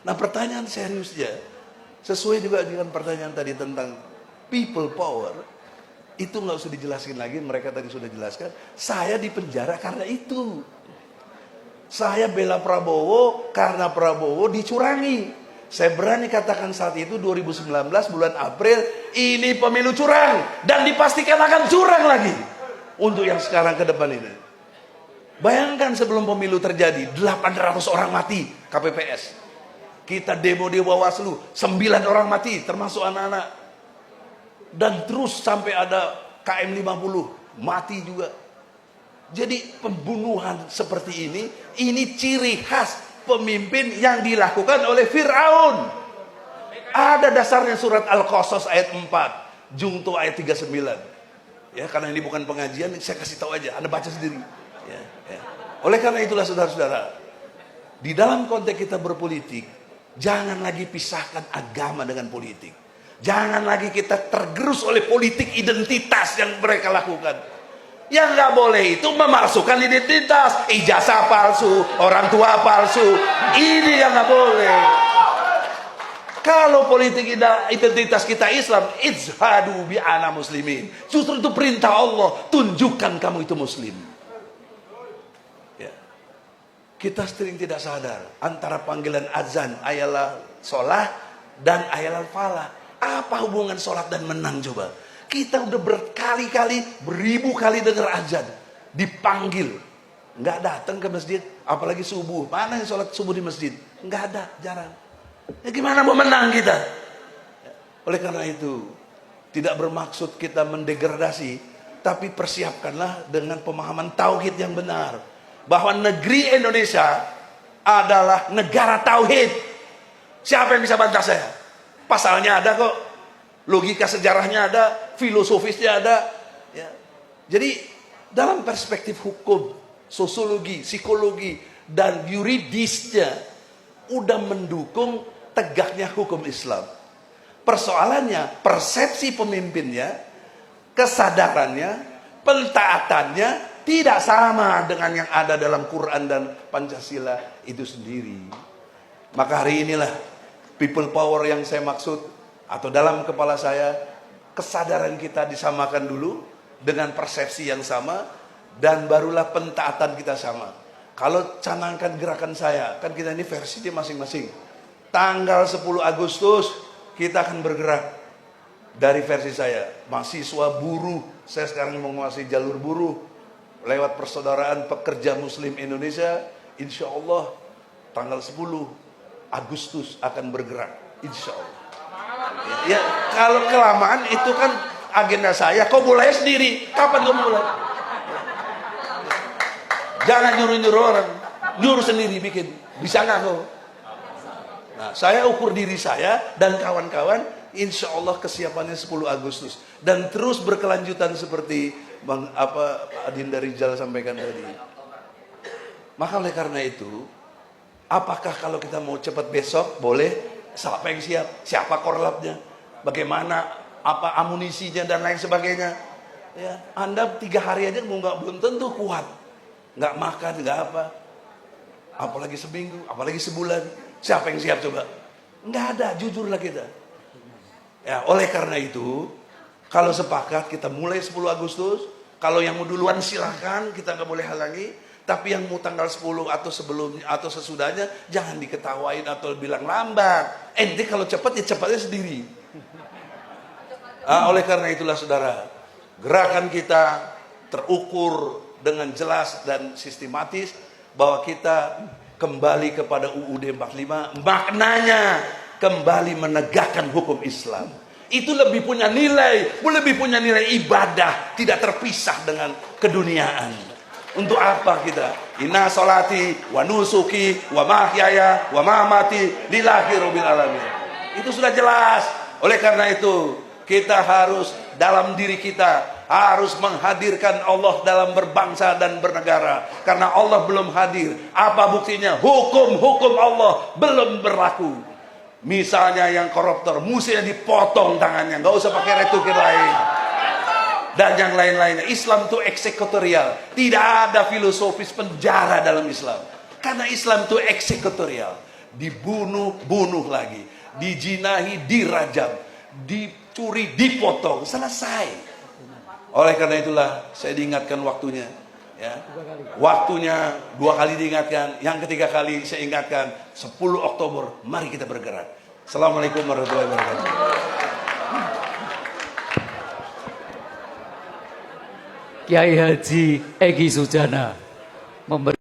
Nah, pertanyaan seriusnya, sesuai juga dengan pertanyaan tadi tentang people power, itu nggak usah dijelaskan lagi, mereka tadi sudah jelaskan. Saya dipenjara karena itu. Saya bela Prabowo karena Prabowo dicurangi. Saya berani katakan saat itu 2019 bulan April, ini pemilu curang dan dipastikan akan curang lagi untuk yang sekarang ke depan ini. Bayangkan sebelum pemilu terjadi 800 orang mati KPPS. Kita demo di Bawaslu 9 orang mati termasuk anak-anak. Dan terus sampai ada KM 50 mati juga. Jadi pembunuhan seperti ini ciri khas pemimpin yang dilakukan oleh Fir'aun. Ada dasarnya surat Al-Qasas ayat 4, Jungto ayat 39. Ya, karena ini bukan pengajian, saya kasih tahu aja, Anda baca sendiri. Ya, ya. Oleh karena itulah saudara-saudara, di dalam konteks kita berpolitik, jangan lagi pisahkan agama dengan politik. Jangan lagi kita tergerus oleh politik identitas yang mereka lakukan. Yang nggak boleh itu memalsukan identitas, ijazah palsu, orang tua palsu. Ini yang nggak boleh. Kalau politik identitas kita Islam, ijhadu bi ana muslimin. Justru itu perintah Allah, tunjukkan kamu itu muslim. Ya. Kita sering tidak sadar antara panggilan azan ayalah sholat dan ayalah falah. Apa hubungan sholat dan menang coba? Kita udah berkali-kali, beribu kali dengar azan, dipanggil, nggak datang ke masjid, apalagi subuh. Mana yang sholat subuh di masjid? Nggak ada, jarang. Ya gimana mau menang kita? Oleh karena itu, tidak bermaksud kita mendegradasi, tapi persiapkanlah dengan pemahaman tauhid yang benar, bahwa negeri Indonesia adalah negara tauhid. Siapa yang bisa bantah saya? Pasalnya ada kok, logika sejarahnya ada, filosofisnya ada. Ya. Jadi dalam perspektif hukum, sosiologi, psikologi, dan yuridisnya udah mendukung tegaknya hukum Islam. Persoalannya persepsi pemimpinnya, kesadarannya, pentaatannya tidak sama dengan yang ada dalam Quran dan Pancasila itu sendiri. Maka hari inilah people power yang saya maksud, atau dalam kepala saya, kesadaran kita disamakan dulu dengan persepsi yang sama, dan barulah pentaatan kita sama. Kalau canangkan gerakan saya, kan kita ini versinya masing-masing. Tanggal 10 Agustus kita akan bergerak. Dari versi saya, mahasiswa buruh, saya sekarang menguasai jalur buruh lewat Persaudaraan Pekerja Muslim Indonesia. Insya Allah tanggal 10 Agustus akan bergerak, insya Allah. Ya, kalau kelamaan itu kan agenda saya. Kau mulai sendiri, kapan kau mulai? Jangan nyuruh-nyuruh orang, nyuruh sendiri bikin. Bisa nggak kau? Nah, saya ukur diri saya dan kawan-kawan, insya Allah kesiapannya 10 Agustus. Dan terus berkelanjutan seperti Pak Adinda Rijal sampaikan tadi. Maka oleh karena itu, apakah kalau kita mau cepat besok, boleh? Siapa yang siap? Siapa korlapnya? Bagaimana? Apa amunisinya dan lain sebagainya? Ya, Anda 3 hari aja belum tentu kuat. Nggak makan, nggak apa. Apalagi seminggu, apalagi sebulan. Siapa yang siap coba? Nggak ada, jujurlah kita. Ya, oleh karena itu, kalau sepakat kita mulai 10 Agustus. Kalau yang mau duluan silahkan, kita nggak boleh halangi. Tapi yang mau tanggal 10 atau sebelumnya atau sesudahnya, jangan diketawain atau bilang lambat. Ente kalau cepat ya cepatnya sendiri. Oleh karena itulah saudara, gerakan kita terukur dengan jelas dan sistematis bahwa kita kembali kepada UUD 45, maknanya kembali menegakkan hukum Islam. Itu lebih punya nilai, lebih punya nilai ibadah, tidak terpisah dengan keduniaan. Untuk apa kita? Inna sholati wa nusuki wa mahyaya wa mamati lillahi rabbil alamin. Itu sudah jelas. Oleh karena itu, kita harus dalam diri kita harus menghadirkan Allah dalam berbangsa dan bernegara. Karena Allah belum hadir. Apa buktinya? Hukum-hukum Allah belum berlaku. Misalnya yang koruptor, mestinya dipotong tangannya, nggak usah pakai retukir lain. Dan yang lain-lainnya. Islam itu eksekutorial. Tidak ada filosofis penjara dalam Islam. Karena Islam itu eksekutorial. dibunuh lagi, dijinahi, dirajam, dicuri, dipotong, selesai. Oleh karena itulah saya diingatkan waktunya, ya. Waktunya 2 kali diingatkan, yang ketiga kali saya ingatkan 10 Oktober, mari kita bergerak. Assalamualaikum warahmatullahi wabarakatuh. Kiai Haji Egy Sujana memberi